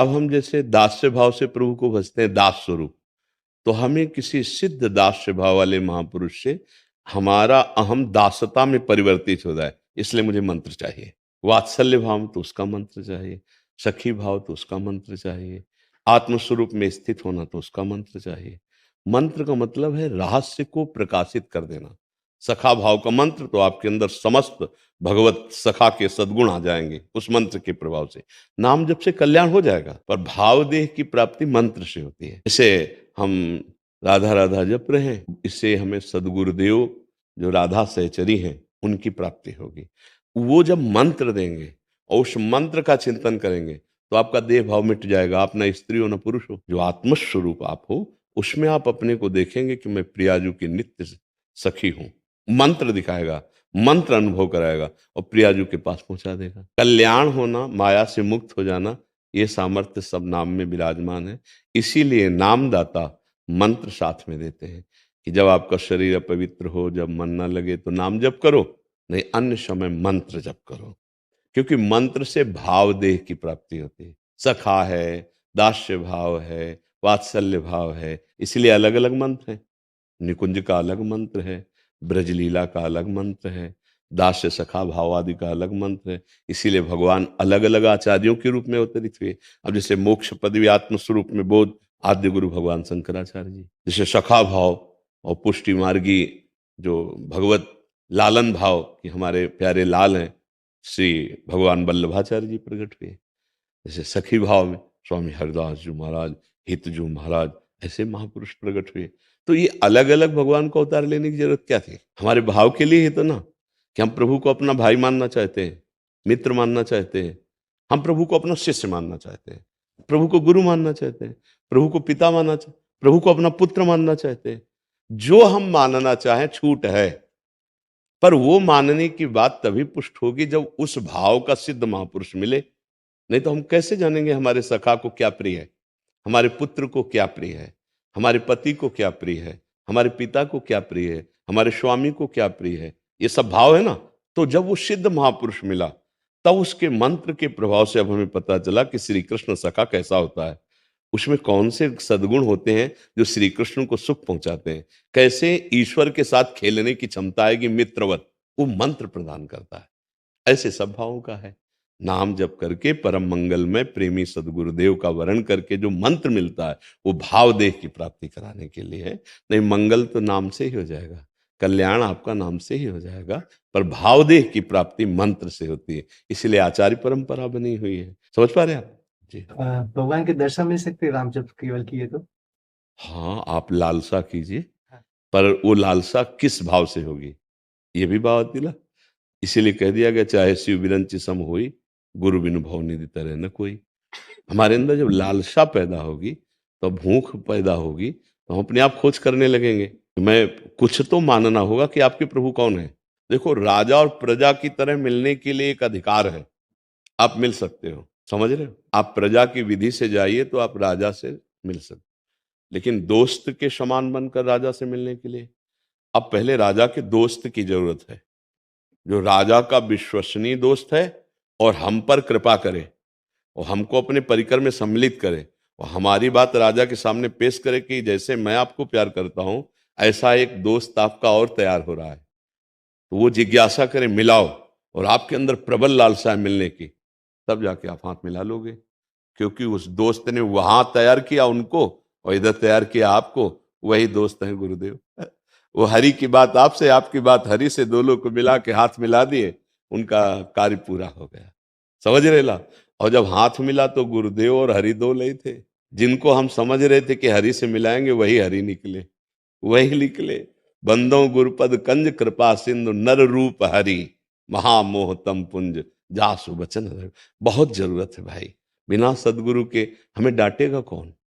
अब हम जैसे दास्य भाव से प्रभु को भजते हैं, दास स्वरूप, तो हमें किसी सिद्ध दास्य भाव वाले महापुरुष से हमारा अहम दासता में परिवर्तित हो जाए, इसलिए मुझे मंत्र चाहिए। वात्सल्य भाव में तो उसका मंत्र चाहिए, सखी भाव तो उसका मंत्र चाहिए, आत्मस्वरूप में स्थित होना तो उसका मंत्र चाहिए। मंत्र का मतलब है रहस्य को प्रकाशित कर देना। सखा भाव का मंत्र तो आपके अंदर समस्त भगवत सखा के सद्गुण आ जाएंगे उस मंत्र के प्रभाव से। नाम जप से कल्याण हो जाएगा, पर भाव देह की प्राप्ति मंत्र से होती है। जैसे हम राधा राधा जप रहे हैं, इससे हमें सदगुरुदेव जो राधा सहचरी हैं उनकी प्राप्ति होगी। वो जब मंत्र देंगे और उस मंत्र का चिंतन करेंगे तो आपका देह भाव मिट जाएगा। आप न स्त्री हो न पुरुष हो, जो आत्मस्वरूप आप हो उसमें आप अपने को देखेंगे कि मैं प्रियाजू की नित्य सखी हूं। मंत्र दिखाएगा, मंत्र अनुभव कराएगा और प्रियाजू के पास पहुंचा देगा। कल्याण होना, माया से मुक्त हो जाना, ये सामर्थ्य सब नाम में विराजमान है। इसीलिए नामदाता मंत्र साथ में देते हैं कि जब आपका शरीर अपवित्र हो, जब मन ना लगे तो नाम जप करो, नहीं अन्य समय मंत्र जप करो। क्योंकि मंत्र से भाव देह की प्राप्ति होती है। सखा है, दास्य भाव है, वात्सल्य भाव है, इसलिए अलग अलग मंत्र हैं। निकुंज का अलग मंत्र है, ब्रजलीला का अलग मंत्र है, दास्य सखा भाव आदि का अलग मंत्र है। इसीलिए भगवान अलग अलग आचार्यों के रूप में अवतरित हुए। अब जैसे मोक्ष पदवी आत्मस्वरूप में बोध आद्य गुरु भगवान शंकराचार्य जी, जैसे सखा भाव और पुष्टि मार्गी जो भगवत लालन भाव कि हमारे प्यारे लाल हैं, श्री भगवान वल्लभाचार्य जी प्रकट हुए। जैसे सखी भाव में स्वामी हरिदास जी महाराज, हितजू महाराज, ऐसे महापुरुष प्रकट हुए। तो ये अलग अलग भगवान को अवतार लेने की जरूरत क्या थी? हमारे भाव के लिए ही तो ना, कि हम प्रभु को अपना भाई मानना चाहते हैं, मित्र मानना चाहते हैं, हम प्रभु को अपना शिष्य मानना चाहते हैं, प्रभु को गुरु मानना चाहते हैं, प्रभु को पिता मानना चाहते, प्रभु को अपना पुत्र मानना चाहते हैं। जो हम मानना चाहें छूट है, पर वो मानने की बात तभी पुष्ट होगी जब उस भाव का सिद्ध महापुरुष मिले। नहीं तो हम कैसे जानेंगे हमारे सखा को क्या प्रिय है, हमारे पुत्र को क्या प्रिय है, हमारे पति को क्या प्रिय है, हमारे पिता को क्या प्रिय है, हमारे स्वामी को क्या प्रिय है? ये सब भाव है ना। तो जब वो सिद्ध महापुरुष मिला, तब उसके मंत्र के प्रभाव से अब हमें पता चला कि श्री कृष्ण सखा कैसा होता है, उसमें कौन से सद्गुण होते हैं जो श्री कृष्ण को सुख पहुंचाते हैं, कैसे ईश्वर के साथ खेलने की क्षमता है कि मित्रवत वो मंत्र प्रदान करता है। ऐसे सब भावों का है। नाम जप करके परम मंगल में प्रेमी सदगुरुदेव का वर्ण करके जो मंत्र मिलता है वो भाव देह की प्राप्ति कराने के लिए है। नहीं, मंगल तो नाम से ही हो जाएगा, कल्याण आपका नाम से ही हो जाएगा, पर भाव देह की प्राप्ति मंत्र से होती है। इसलिए आचार्य परंपरा बनी हुई है। समझ पा रहे हैं आप जी? भगवान के दर्शन मिल सकते हैं राम जप केवल किए तो? हाँ, आप लालसा कीजिए, हाँ। पर वो लालसा किस भाव से होगी, ये भी भाव दिला। इसीलिए कह दिया गया चाहे शिव विरंच सम होई, गुरु बिनु भव निधि तरह न कोई। हमारे अंदर जब लालसा पैदा होगी, तो भूख पैदा होगी, तो हम अपने आप खोज करने लगेंगे। मैं कुछ तो मानना होगा कि आपके प्रभु कौन है। देखो, राजा और प्रजा की तरह मिलने के लिए एक अधिकार है, आप मिल सकते हो। समझ रहे हो? आप प्रजा की विधि से जाइए तो आप राजा से मिल सकते, लेकिन दोस्त के समान बनकर राजा से मिलने के लिए अब पहले राजा के दोस्त की जरूरत है, जो राजा का विश्वसनीय दोस्त है और हम पर कृपा करे और हमको अपने परिकर में सम्मिलित करे और हमारी बात राजा के सामने पेश करे कि जैसे मैं आपको प्यार करता हूं, ऐसा एक दोस्त आपका और तैयार हो रहा है। तो वो जिज्ञासा करे, मिलाओ, और आपके अंदर प्रबल लालसा है मिलने की, तब जाके आप हाथ मिला लोगे। क्योंकि उस दोस्त ने वहां तैयार किया उनको और इधर तैयार किया आपको, वही दोस्त है गुरुदेव। वो हरि की बात आपसे, आपकी बात हरि से, दोनों को मिला के हाथ मिला दिए, उनका कार्य पूरा हो गया। समझ रहे ला? और जब हाथ मिला तो गुरुदेव और हरि दो नहीं थे। जिनको हम समझ रहे थे कि हरि से मिलाएंगे, वही हरि निकले, वही निकले। बंदो गुरुपद कंज कृपा सिंधु नर रूप हरि, महामोहतम पुंज जासु बचन रवि। बहुत जरूरत है भाई, बिना सदगुरु के हमें डांटेगा कौन?